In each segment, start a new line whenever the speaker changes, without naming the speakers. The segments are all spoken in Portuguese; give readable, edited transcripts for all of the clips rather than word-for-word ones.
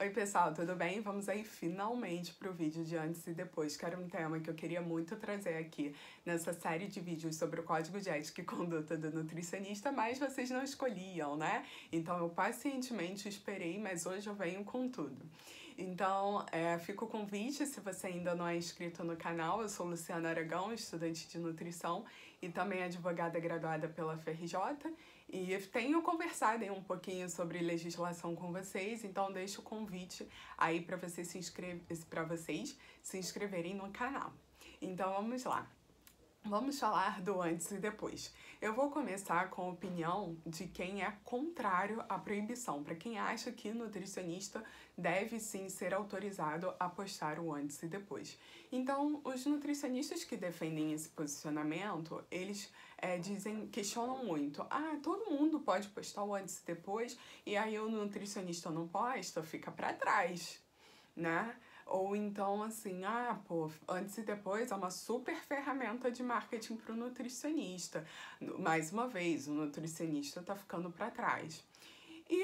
Oi pessoal, tudo bem? Vamos aí finalmente para o vídeo de antes e depois, que era um tema que eu queria muito trazer aqui nessa série de vídeos sobre o código de ética e conduta do nutricionista, mas vocês não escolhiam, né? Então eu pacientemente esperei, mas hoje eu venho com tudo. Então, fica o convite, se você ainda não é inscrito no canal, eu sou Luciana Aragão, estudante de nutrição e também advogada graduada pela FRJ, e tenho conversado aí um pouquinho sobre legislação com vocês, então deixo o convite aí para vocês se inscreverem no canal. Então vamos lá. Vamos falar do antes e depois. Eu vou começar com a opinião de quem é contrário à proibição, para quem acha que nutricionista deve sim ser autorizado a postar o antes e depois. Então, os nutricionistas que defendem esse posicionamento, eles questionam muito. Ah, todo mundo pode postar o antes e depois, e aí o nutricionista não posta, fica para trás, né? Ou então, assim, antes e depois é uma super ferramenta de marketing para o nutricionista. Mais uma vez, o nutricionista está ficando para trás. E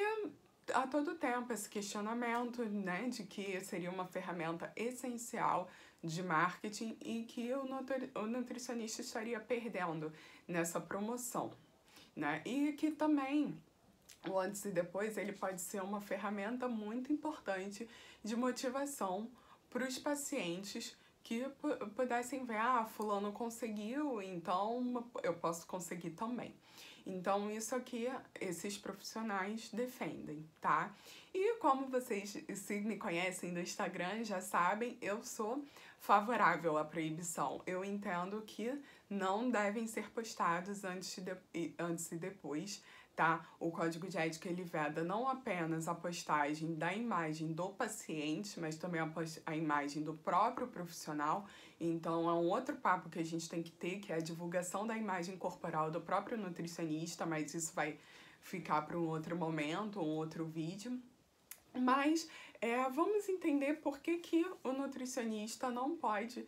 a todo tempo esse questionamento, né, de que seria uma ferramenta essencial de marketing e que o nutricionista estaria perdendo nessa promoção, né? E que também o antes e depois ele pode ser uma ferramenta muito importante de motivação para os pacientes que pudessem ver, fulano conseguiu, então eu posso conseguir também. Então, isso aqui, esses profissionais defendem, tá? E como vocês, se me conhecem no Instagram, já sabem, eu sou favorável à proibição. Eu entendo que não devem ser postados antes e depois, tá? O Código de Ética, ele veda não apenas a postagem da imagem do paciente, mas também a imagem do próprio profissional. Então, é um outro papo que a gente tem que ter, que é a divulgação da imagem corporal do próprio nutricionista, mas isso vai ficar para um outro momento, um outro vídeo. Mas vamos entender por que o nutricionista não pode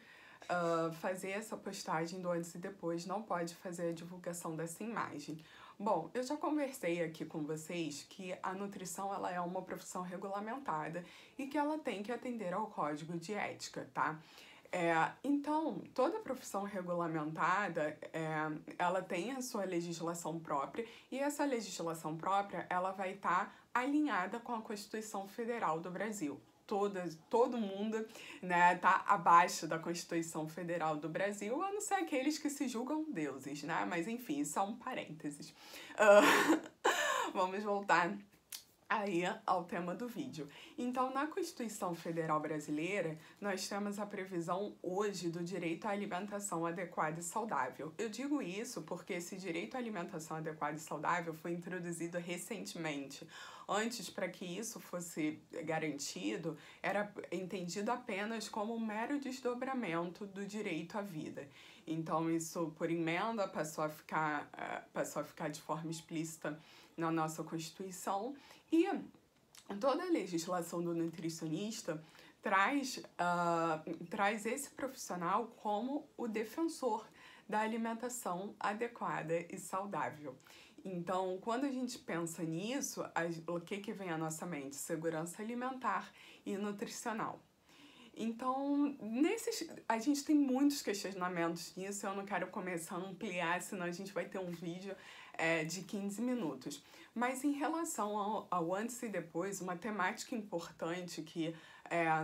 fazer essa postagem do antes e depois, não pode fazer a divulgação dessa imagem. Bom, eu já conversei aqui com vocês que a nutrição ela é uma profissão regulamentada e que ela tem que atender ao Código de Ética, tá? Então, toda profissão regulamentada, ela tem a sua legislação própria e essa legislação própria, ela vai estar alinhada com a Constituição Federal do Brasil. Todo mundo, né, tá abaixo da Constituição Federal do Brasil, a não ser aqueles que se julgam deuses, né? Mas enfim, isso é um parênteses. Vamos voltar aí ao tema do vídeo. Então, na Constituição Federal Brasileira, nós temos a previsão hoje do direito à alimentação adequada e saudável. Eu digo isso porque esse direito à alimentação adequada e saudável foi introduzido recentemente. Antes, para que isso fosse garantido, era entendido apenas como um mero desdobramento do direito à vida. Então, isso, por emenda, passou a ficar de forma explícita na nossa Constituição. E toda a legislação do nutricionista traz esse profissional como o defensor da alimentação adequada e saudável. Então, quando a gente pensa nisso, o que vem à nossa mente? Segurança alimentar e nutricional. Então, a gente tem muitos questionamentos nisso, eu não quero começar a ampliar, senão a gente vai ter um vídeo de 15 minutos. Mas em relação ao antes e depois, uma temática importante que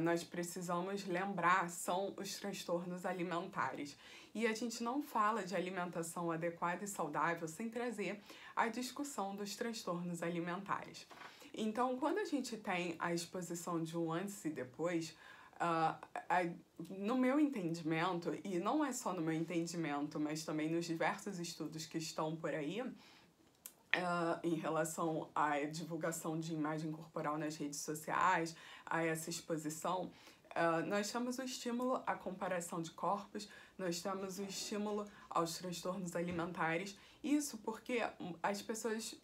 nós precisamos lembrar são os transtornos alimentares. E a gente não fala de alimentação adequada e saudável sem trazer a discussão dos transtornos alimentares. Então, quando a gente tem a exposição de um antes e depois, no meu entendimento, e não é só no meu entendimento, mas também nos diversos estudos que estão por aí, em relação à divulgação de imagem corporal nas redes sociais, a essa exposição, nós temos o estímulo à comparação de corpos, nós temos o estímulo aos transtornos alimentares, isso porque as pessoas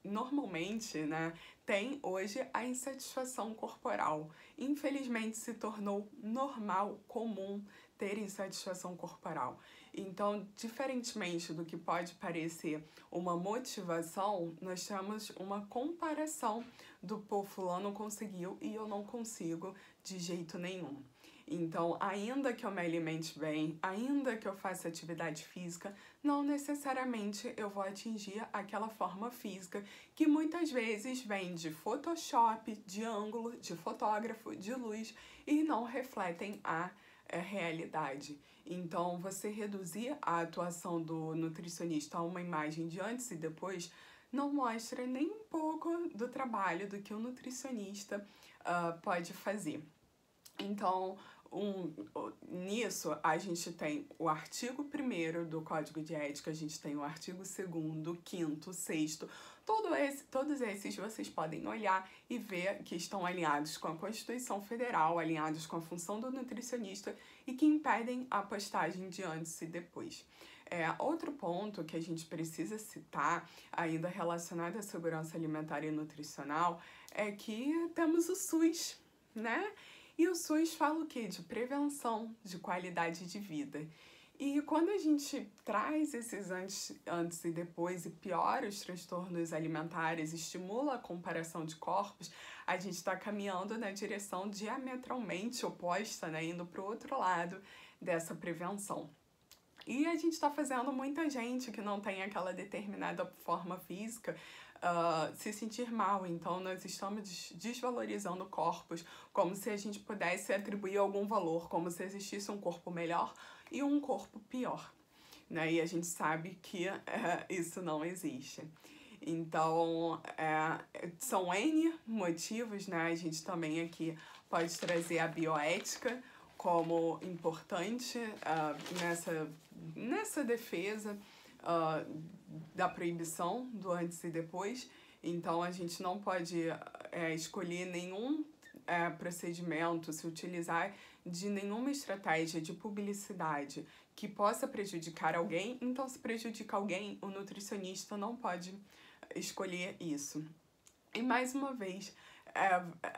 normalmente, né, têm hoje a insatisfação corporal. Infelizmente se tornou normal, comum ter insatisfação corporal. Então, diferentemente do que pode parecer uma motivação, nós temos uma comparação do pô, fulano conseguiu e eu não consigo de jeito nenhum. Então, ainda que eu me alimente bem, ainda que eu faça atividade física, não necessariamente eu vou atingir aquela forma física que muitas vezes vem de Photoshop, de ângulo, de fotógrafo, de luz e não refletem a realidade. Então, você reduzir a atuação do nutricionista a uma imagem de antes e depois não mostra nem um pouco do trabalho do que o nutricionista pode fazer. Então, nisso, a gente tem o artigo 1º do Código de Ética, a gente tem o artigo 2º, 5º, 6º, todos esses vocês podem olhar e ver que estão alinhados com a Constituição Federal, alinhados com a função do nutricionista e que impedem a postagem de antes e depois. Outro ponto que a gente precisa citar, ainda relacionado à segurança alimentar e nutricional, é que temos o SUS, né? E o SUS fala o quê? De prevenção, de qualidade de vida. E quando a gente traz esses antes e depois e piora os transtornos alimentares, estimula a comparação de corpos, a gente está caminhando na direção diametralmente oposta, né? Indo para o outro lado dessa prevenção. E a gente está fazendo muita gente que não tem aquela determinada forma física se sentir mal. Então, nós estamos desvalorizando corpos como se a gente pudesse atribuir algum valor, como se existisse um corpo melhor e um corpo pior, né? E a gente sabe que isso não existe. Então, são N motivos, né? A gente também aqui pode trazer a bioética como importante nessa defesa da proibição do antes e depois. Então, a gente não pode escolher nenhum procedimento, se utilizar de nenhuma estratégia de publicidade que possa prejudicar alguém. Então, se prejudica alguém, o nutricionista não pode escolher isso. E, mais uma vez,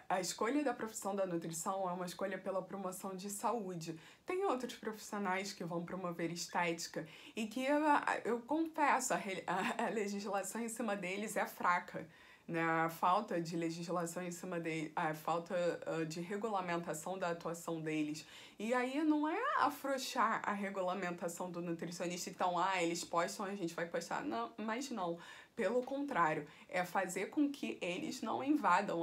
a escolha da profissão da nutrição é uma escolha pela promoção de saúde. Tem outros profissionais que vão promover estética e que eu confesso, a legislação em cima deles é fraca, né? A falta de legislação em cima deles, a falta de regulamentação da atuação deles. E aí não é afrouxar a regulamentação do nutricionista, então, eles postam, a gente vai postar. Não, mas não. Pelo contrário, é fazer com que eles não invadam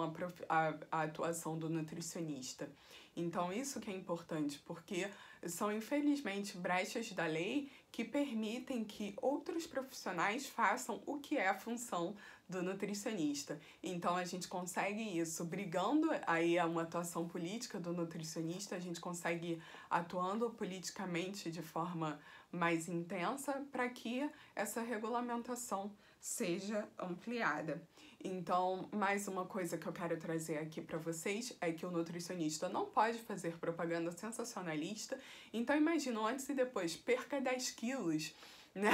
a atuação do nutricionista. Então, isso que é importante, porque são, infelizmente, brechas da lei que permitem que outros profissionais façam o que é a função do nutricionista. Então, a gente consegue isso brigando aí uma atuação política do nutricionista, a gente consegue ir atuando politicamente de forma mais intensa para que essa regulamentação seja ampliada. Então, mais uma coisa que eu quero trazer aqui para vocês é que o nutricionista não pode fazer propaganda sensacionalista. Então, imagina, antes e depois, perca 10 quilos, né?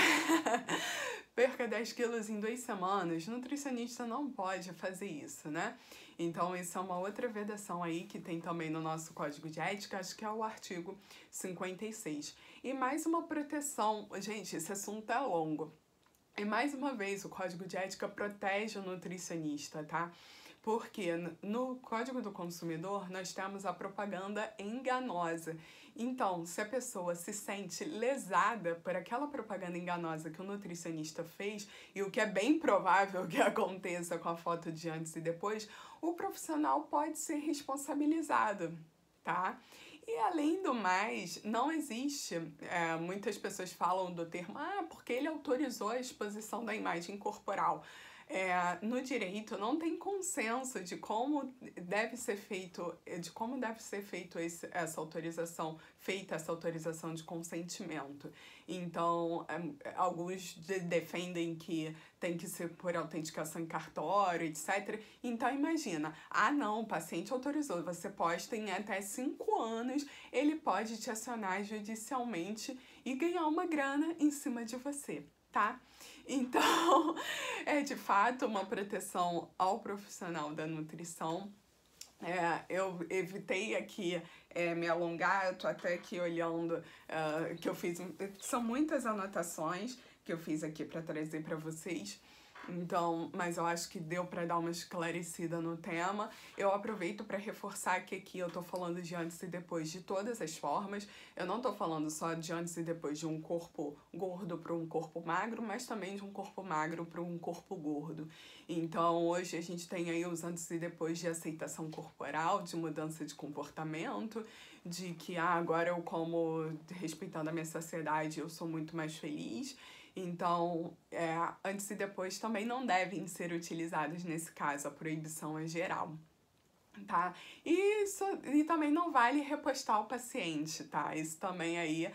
Perca 10 quilos em 2 semanas. Nutricionista não pode fazer isso, né? Então, isso é uma outra vedação aí que tem também no nosso Código de Ética, acho que é o artigo 56. E mais uma proteção. Gente, esse assunto é longo. E mais uma vez, o Código de Ética protege o nutricionista, tá? Porque no Código do Consumidor nós temos a propaganda enganosa. Então, se a pessoa se sente lesada por aquela propaganda enganosa que o nutricionista fez, e o que é bem provável que aconteça com a foto de antes e depois, o profissional pode ser responsabilizado, tá? E além do mais, não existe, muitas pessoas falam do termo, porque ele autorizou a exposição da imagem corporal. No direito não tem consenso de como deve ser feito, essa autorização, feita essa autorização de consentimento. Então, alguns defendem que tem que ser por autenticação em cartório, etc. Então, imagina, não, o paciente autorizou, você posta em até 5 anos, ele pode te acionar judicialmente e ganhar uma grana em cima de você, tá? Então, é de fato uma proteção ao profissional da nutrição. Eu evitei aqui me alongar, eu tô até aqui olhando que eu fiz. São muitas anotações que eu fiz aqui para trazer para vocês. Então, mas eu acho que deu para dar uma esclarecida no tema. Eu aproveito para reforçar que aqui eu tô falando de antes e depois de todas as formas. Eu não tô falando só de antes e depois de um corpo gordo para um corpo magro, mas também de um corpo magro para um corpo gordo. Então, hoje a gente tem aí os antes e depois de aceitação corporal, de mudança de comportamento, de que agora eu como respeitando a minha saciedade, eu sou muito mais feliz. Então, antes e depois também não devem ser utilizados nesse caso, a proibição é geral, tá? E também não vale repostar o paciente, tá? Isso também aí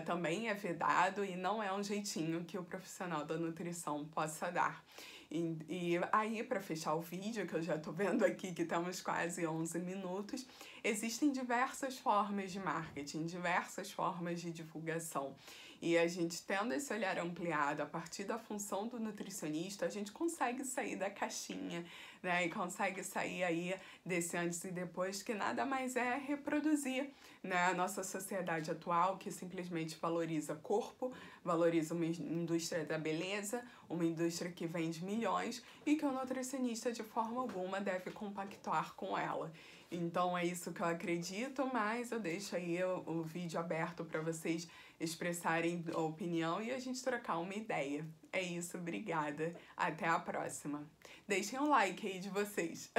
também é vedado e não é um jeitinho que o profissional da nutrição possa dar. E aí, para fechar o vídeo, que eu já tô vendo aqui que temos quase 11 minutos, existem diversas formas de marketing, diversas formas de divulgação. E a gente tendo esse olhar ampliado a partir da função do nutricionista, a gente consegue sair da caixinha, né? E consegue sair aí desse antes e depois, que nada mais é reproduzir, né, a nossa sociedade atual, que simplesmente valoriza corpo, valoriza uma indústria da beleza, uma indústria que vende milhões e que o nutricionista de forma alguma deve compactuar com ela. Então é isso que eu acredito, mas eu deixo aí o vídeo aberto para vocês expressarem a opinião e a gente trocar uma ideia. É isso, obrigada. Até a próxima. Deixem um like aí de vocês.